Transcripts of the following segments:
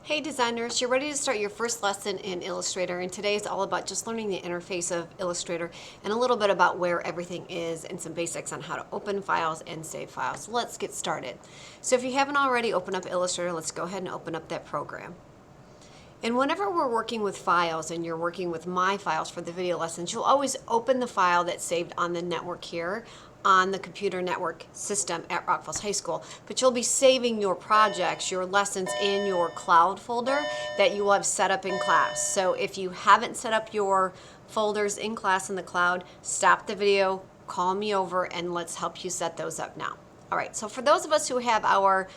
Hey designers, you're ready to start your first lesson in Illustrator, and today is all about just learning the interface of Illustrator and a little bit about where everything is and some basics on how to open files and save files. So let's get started. So if you haven't already opened up Illustrator, let's go ahead and open up that program. And whenever we're working with files and you're working with my files for the video lessons, you'll always open the file that's saved on the network here on the computer network system at Rock Falls High School. But you'll be saving your projects, your lessons in your cloud folder that you will have set up in class. So if you haven't set up your folders in class in the cloud, stop the video, call me over, and let's help you set those up now. All right, so for those of us who have our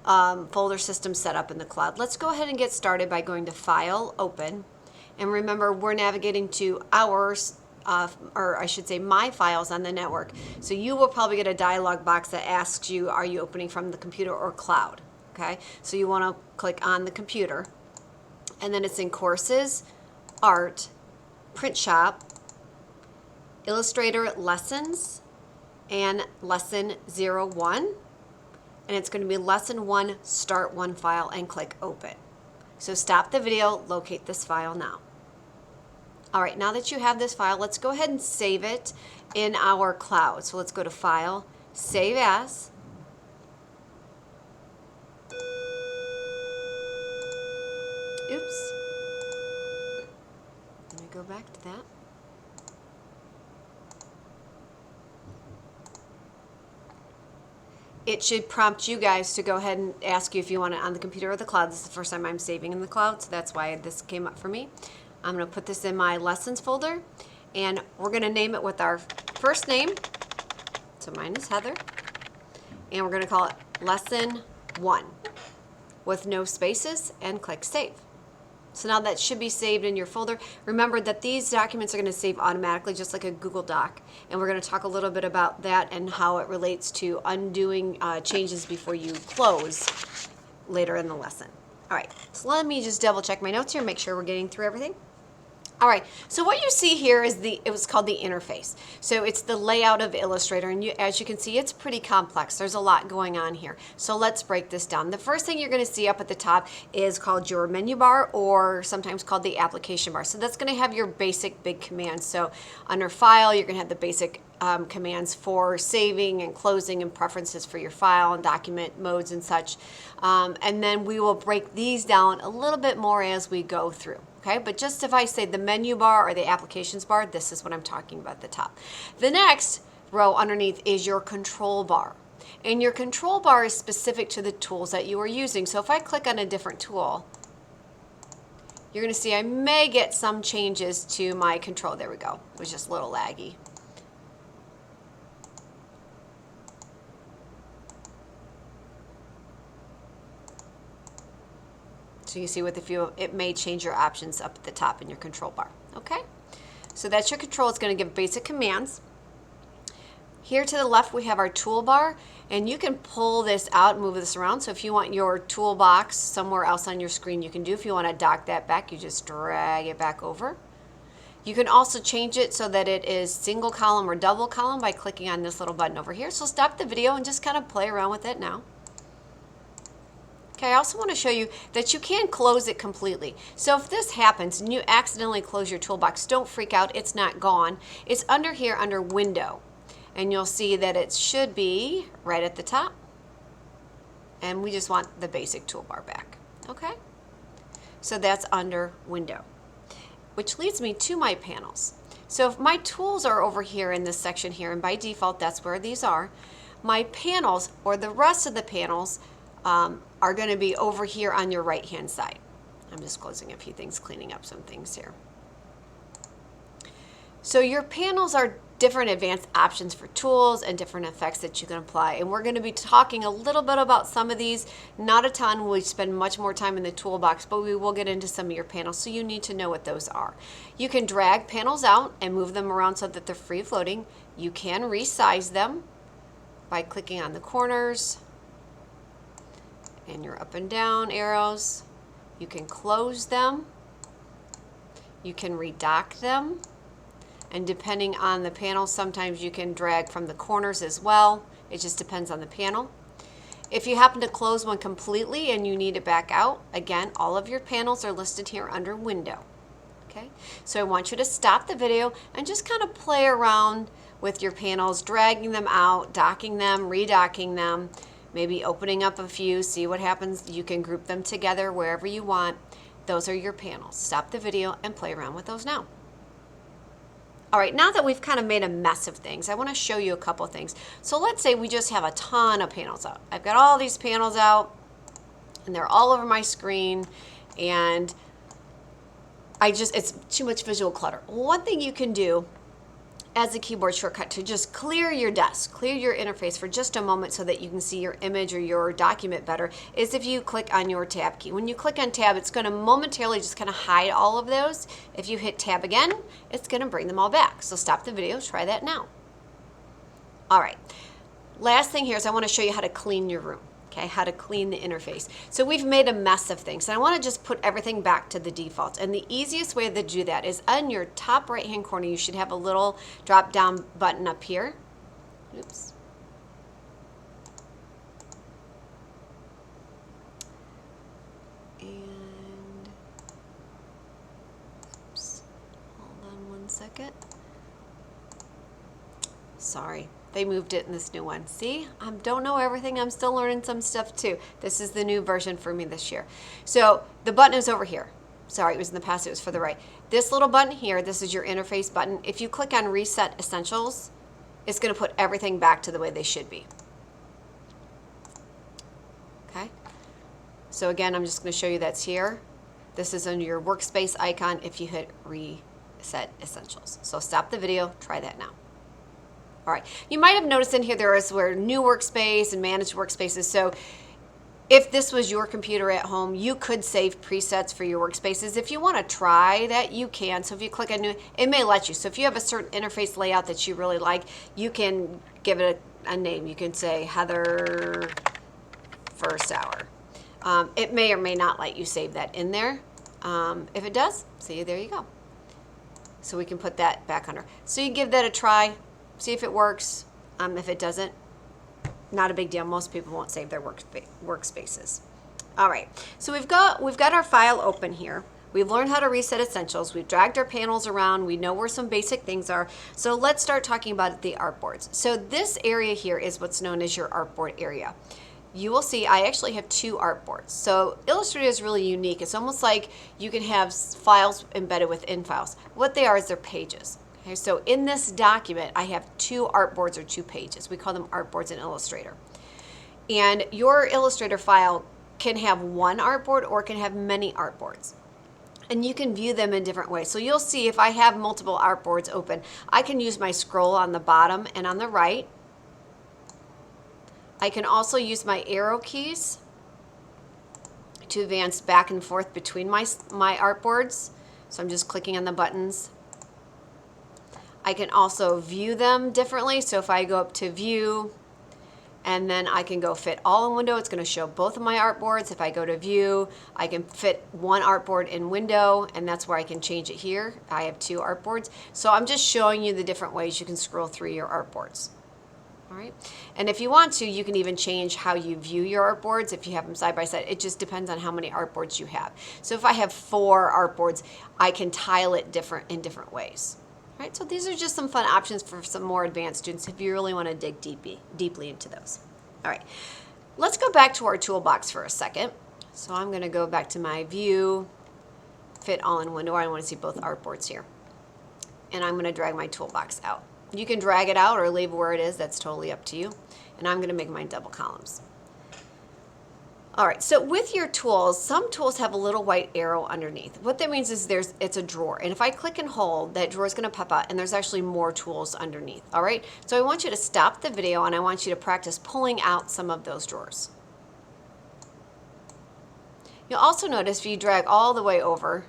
folder system set up in the cloud, let's go ahead and get started by going to File, Open. And remember, we're navigating to ours, or I should say my files on the network. So you will probably get a dialog box that asks you, are you opening from the computer or cloud? Okay, so you want to click on the computer, and then it's in Courses, Art, Print Shop, Illustrator Lessons, and Lesson 01. And it's going to be Lesson 1, Start One File, and click Open. So stop the video, locate this file now. All right, now that you have this file, let's go ahead and save it in our cloud. So let's go to File, Save As. Oops. Let me go back to that. It should prompt you guys to go ahead and ask you if you want it on the computer or the cloud. This is the first time I'm saving in the cloud, so that's why this came up for me. I'm going to put this in my lessons folder, and we're going to name it with our first name. So mine is Heather, and we're going to call it Lesson 1 with no spaces, and click Save. So now that should be saved in your folder. Remember that these documents are going to save automatically, just like a Google Doc. And we're going to talk a little bit about that and how it relates to undoing changes before you close later in the lesson. All right, so let me just double check my notes here, make sure we're getting through everything. All right, so what you see here is it was called the interface. So it's the layout of Illustrator, and as you can see, it's pretty complex. There's a lot going on here. So let's break this down. The first thing you're going to see up at the top is called your menu bar, or sometimes called the application bar. So that's going to have your basic big commands. So under File, you're going to have the basic commands for saving and closing and preferences for your file and document modes and such. And then we will break these down a little bit more as we go through. Okay, but just if I say the menu bar or the applications bar, this is what I'm talking about at the top. The next row underneath is your control bar. And your control bar is specific to the tools that you are using. So if I click on a different tool, you're going to see I may get some changes to my control. There we go. It was just a little laggy. So you see with a few, it may change your options up at the top in your control bar. Okay, so that's your control. It's going to give basic commands. Here to the left we have our toolbar, and you can pull this out and move this around. So if you want your toolbox somewhere else on your screen, you can do. If you want to dock that back, you just drag it back over. You can also change it so that it is single column or double column by clicking on this little button over here. So stop the video and just kind of play around with it now. Okay, I also want to show you that you can close it completely. So if this happens and you accidentally close your toolbox, don't freak out, it's not gone. It's under here under Window, and you'll see that it should be right at the top. And we just want the basic toolbar back. Okay, so that's under Window, which leads me to my panels. So if my tools are over here in this section here, and by default that's where these are, my panels, or the rest of the panels, are going to be over here on your right hand side. I'm just closing a few things, cleaning up some things here. So your panels are different advanced options for tools and different effects that you can apply, and we're going to be talking a little bit about some of these. Not a ton. We spend much more time in the toolbox, but we will get into some of your panels, so you need to know what those are. You can drag panels out and move them around so that they're free floating. You can resize them by clicking on the corners and your up and down arrows. You can close them, you can redock them, and depending on the panel, sometimes you can drag from the corners as well. It just depends on the panel. If you happen to close one completely and you need it back out, again, all of your panels are listed here under Window. Okay, so I want you to stop the video and just kind of play around with your panels, dragging them out, docking them, redocking them, maybe opening up a few, see what happens. You can group them together wherever you want. Those are your panels. Stop the video and play around with those now. All right, now that we've kind of made a mess of things, I want to show you a couple things. So let's say we just have a ton of panels out. I've got all these panels out and they're all over my screen, and it's too much visual clutter. One thing you can do as a keyboard shortcut to just clear your desk, clear your interface for just a moment so that you can see your image or your document better, is if you click on your tab key. When you click on tab, it's going to momentarily just kind of hide all of those. If you hit tab again, it's going to bring them all back. So stop the video, try that now. All right, last thing here is I want to show you how to clean your room. Okay, how to clean the interface. So we've made a mess of things, and I want to just put everything back to the default. And the easiest way to do that is on your top right hand corner, you should have a little drop down button up here. Oops. And oops, hold on one second. Sorry. They moved it in this new one. See, I don't know everything. I'm still learning some stuff too. This is the new version for me this year. So the button is over here. Sorry, it was in the past, it was for the right. This little button here, this is your interface button. If you click on Reset Essentials, it's going to put everything back to the way they should be. Okay. So again, I'm just going to show you that's here. This is under your workspace icon if you hit Reset Essentials. So stop the video, try that now. All right, you might have noticed in here there is where new workspace and managed workspaces. So if this was your computer at home, you could save presets for your workspaces. If you want to try that, you can. So if you click on new, it may let you. So if you have a certain interface layout that you really like, you can give it a name. You can say Heather First Hour. It may or may not let you save that in there. If it does, see, there you go. So we can put that back under. So you give that a try. See if it works. If it doesn't, not a big deal. Most people won't save their workspaces. All right, so we've got our file open here. We've learned how to reset essentials. We've dragged our panels around. We know where some basic things are. So let's start talking about the artboards. So this area here is what's known as your artboard area. You will see I actually have two artboards. So Illustrator is really unique. It's almost like you can have files embedded within files. What they are is they're pages. Okay, so in this document, I have two artboards or two pages. We call them artboards in Illustrator. And your Illustrator file can have one artboard or can have many artboards. And you can view them in different ways. So you'll see if I have multiple artboards open, I can use my scroll on the bottom and on the right. I can also use my arrow keys to advance back and forth between my artboards. So I'm just clicking on the buttons. I can also view them differently. So if I go up to view and then I can go fit all in window, it's going to show both of my artboards. If I go to view, I can fit one artboard in window, and that's where I can change it here. I have two artboards. So I'm just showing you the different ways you can scroll through your artboards. All right. And if you want to, you can even change how you view your artboards if you have them side by side. It just depends on how many artboards you have. So if I have 4 artboards, I can tile it in different ways. Right, so these are just some fun options for some more advanced students if you really want to dig deeply into those. All right, let's go back to our toolbox for a second. So I'm going to go back to my view, fit all in window. I want to see both artboards here. And I'm going to drag my toolbox out. You can drag it out or leave it where it is. That's totally up to you. And I'm going to make mine double columns. All right, so with your tools, some tools have a little white arrow underneath. What that means is it's a drawer. And if I click and hold, that drawer is going to pop out and there's actually more tools underneath. All right, so I want you to stop the video and I want you to practice pulling out some of those drawers. You'll also notice if you drag all the way over,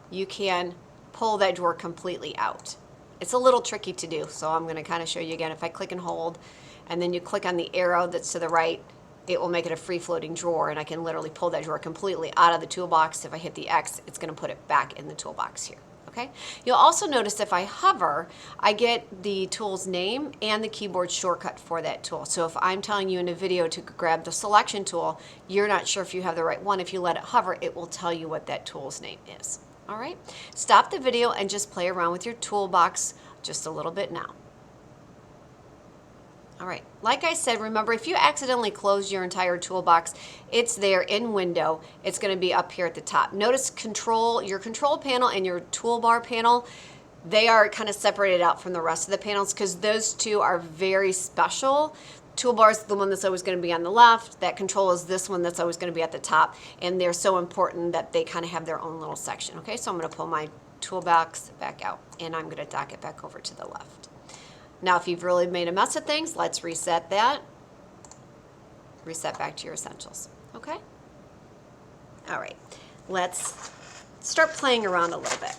you can pull that drawer completely out. It's a little tricky to do, so I'm going to kind of show you again. If I click and hold, and then you click on the arrow that's to the right, it will make it a free-floating drawer, and I can literally pull that drawer completely out of the toolbox. If I hit the X, it's going to put it back in the toolbox here. Okay. You'll also notice if I hover, I get the tool's name and the keyboard shortcut for that tool. So if I'm telling you in a video to grab the selection tool, you're not sure if you have the right one. If you let it hover, it will tell you what that tool's name is. All right. Stop the video and just play around with your toolbox just a little bit now. All right, like I said, remember if you accidentally close your entire toolbox, it's there in window. It's going to be up here at the top. Notice your control panel and your toolbar panel, they are kind of separated out from the rest of the panels because those two are very special. Toolbar is the one that's always going to be on the left. That control is this one that's always going to be at the top. And they're so important that they kind of have their own little section. Okay, so I'm going to pull my toolbox back out and I'm going to dock it back over to the left. Now, if you've really made a mess of things, let's reset that. Reset back to your essentials, okay? All right, let's start playing around a little bit.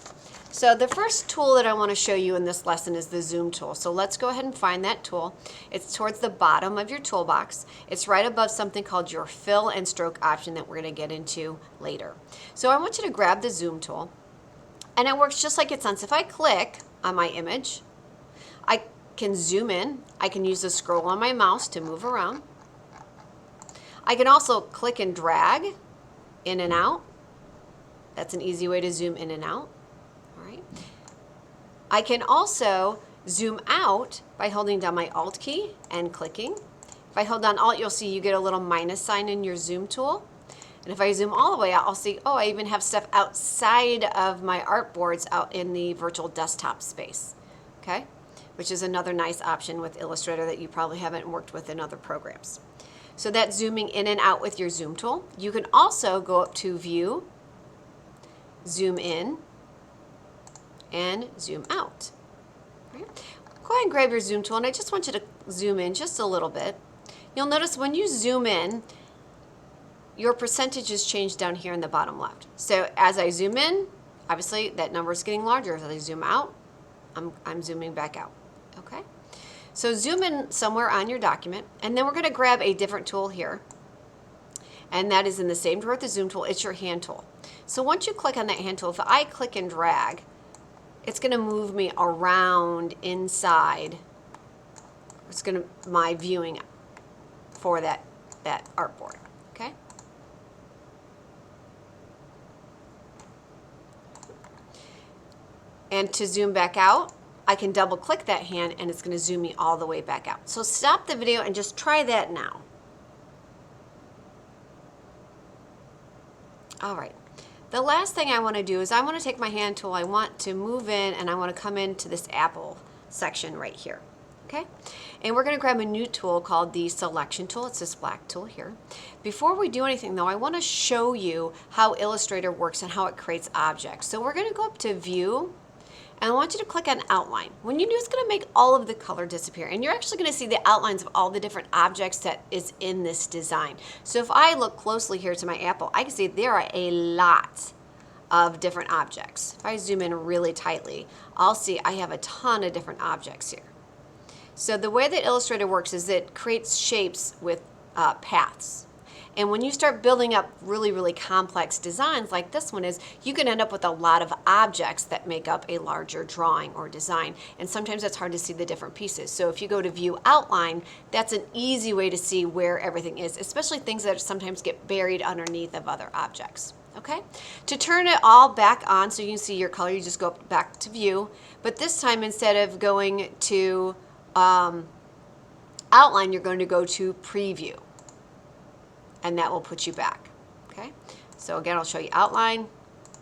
So the first tool that I want to show you in this lesson is the zoom tool. So let's go ahead and find that tool. It's towards the bottom of your toolbox. It's right above something called your fill and stroke option that we're going to get into later. So I want you to grab the zoom tool, and it works just like it sounds. If I click on my image, I can zoom in. I can use the scroll on my mouse to move around. I can also click and drag in and out. That's an easy way to zoom in and out. All right. I can also zoom out by holding down my Alt key and clicking. If I hold down Alt, you'll see you get a little minus sign in your zoom tool. And if I zoom all the way out, I'll see, oh, I even have stuff outside of my artboards out in the virtual desktop space. Okay? Which is another nice option with Illustrator that you probably haven't worked with in other programs. So that's zooming in and out with your zoom tool. You can also go up to View, Zoom in, and Zoom out. Right. Go ahead and grab your zoom tool, and I just want you to zoom in just a little bit. You'll notice when you zoom in, your percentages change down here in the bottom left. So as I zoom in, obviously that number is getting larger. As I zoom out, I'm zooming back out. Okay, so zoom in somewhere on your document, and then we're going to grab a different tool here, and that is in the same drawer with the zoom tool. It's your hand tool. So once you click on that hand tool, if I click and drag, it's going to move me around inside. It's going to my viewing for that artboard. Okay. And to zoom back out, I can double click that hand and it's going to zoom me all the way back out. So stop the video and just try that now. All right. The last thing I want to do is I want to take my hand tool, I want to move in, and I want to come into this apple section right here. Okay? And we're going to grab a new tool called the selection tool. It's this black tool here. Before we do anything though, I want to show you how Illustrator works and how it creates objects. So we're going to go up to View, and I want you to click on Outline. When you do, it's going to make all of the color disappear. And you're actually going to see the outlines of all the different objects that is in this design. So if I look closely here to my apple, I can see there are a lot of different objects. If I zoom in really tightly, I'll see I have a ton of different objects here. So the way that Illustrator works is it creates shapes with paths. And when you start building up really, really complex designs like this one is, you can end up with a lot of objects that make up a larger drawing or design. And sometimes it's hard to see the different pieces. So if you go to View Outline, that's an easy way to see where everything is, especially things that sometimes get buried underneath of other objects. Okay? To turn it all back on so you can see your color, you just go back to View. But this time, instead of going to Outline, you're going to go to Preview. And that will put you back. Okay? So again, I'll show you Outline,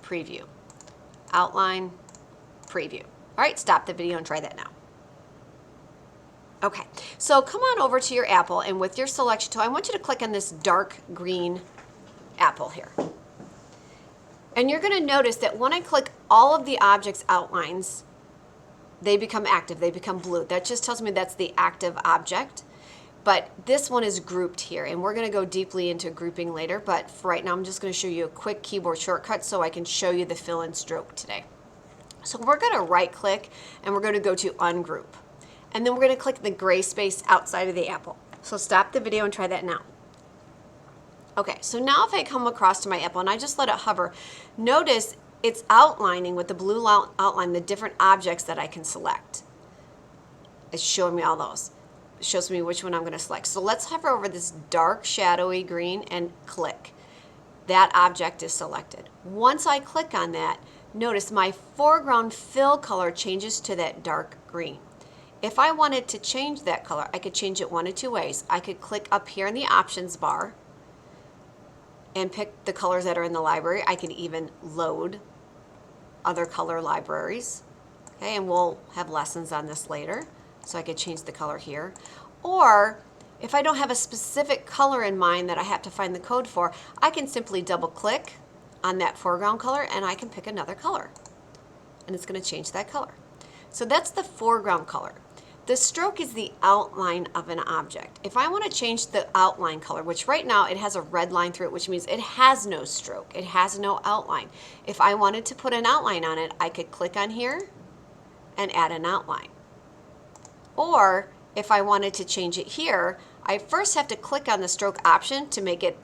Preview. Outline, Preview. All right, stop the video and try that now. Okay, so come on over to your apple, and with your selection tool, I want you to click on this dark green apple here. And you're going to notice that when I click all of the objects outlines, they become active, they become blue. That just tells me that's the active object. But this one is grouped here, and we're going to go deeply into grouping later, but for right now I'm just going to show you a quick keyboard shortcut so I can show you the fill and stroke today. So we're going to right click and we're going to go to ungroup. And then we're going to click the gray space outside of the apple. So stop the video and try that now. Okay, so now if I come across to my apple and I just let it hover, notice it's outlining with the blue outline the different objects that I can select. It's showing me all those. It shows me which one I'm going to select. So let's hover over this dark shadowy green and click. That object is selected. Once I click on that, notice my foreground fill color changes to that dark green. If I wanted to change that color, I could change it one of two ways. I could click up here in the options bar and pick the colors that are in the library. I can even load other color libraries. Okay, and we'll have lessons on this later. So I could change the color here. Or if I don't have a specific color in mind that I have to find the code for, I can simply double click on that foreground color and I can pick another color. And it's going to change that color. So that's the foreground color. The stroke is the outline of an object. If I want to change the outline color, which right now it has a red line through it, which means it has no stroke, it has no outline. If I wanted to put an outline on it, I could click on here and add an outline. Or if I wanted to change it here, I first have to click on the stroke option to make it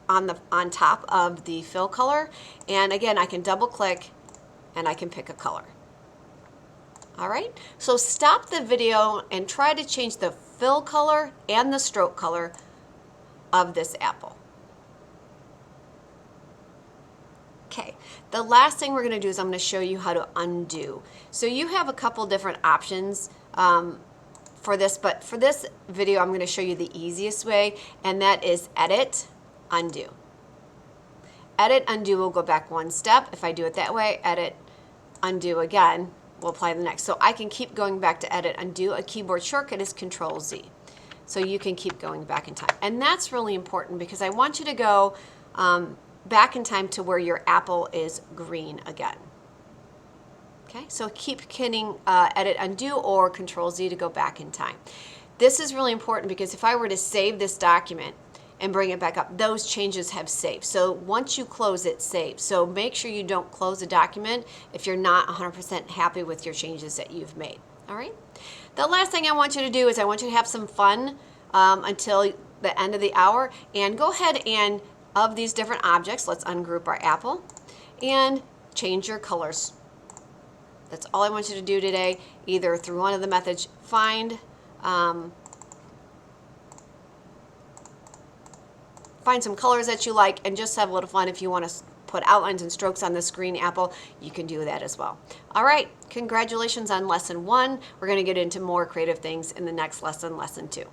on top of the fill color. And again, I can double click and I can pick a color. All right, so stop the video and try to change the fill color and the stroke color of this apple. Okay, the last thing we're going to do is I'm going to show you how to undo. So you have a couple different options for this, but for this video I'm going to show you the easiest way, and that is edit, undo. Edit, undo will go back one step. If I do it that way, edit, undo again, we'll apply the next. So I can keep going back to edit, undo. A keyboard shortcut is Control-Z. So you can keep going back in time. And that's really important because I want you to go back in time to where your apple is green again. Okay, so keep hitting edit, undo, or Control-Z to go back in time. This is really important because if I were to save this document and bring it back up, those changes have saved. So once you close it, save. So make sure you don't close a document if you're not 100% happy with your changes that you've made. All right. The last thing I want you to do is I want you to have some fun until the end of the hour, and go ahead and of these different objects, let's ungroup our apple and change your colors. That's all I want you to do today, either through one of the methods, find some colors that you like and just have a little fun. If you want to put outlines and strokes on this green apple, you can do that as well. All right, congratulations on lesson 1. We're going to get into more creative things in the next lesson, lesson 2.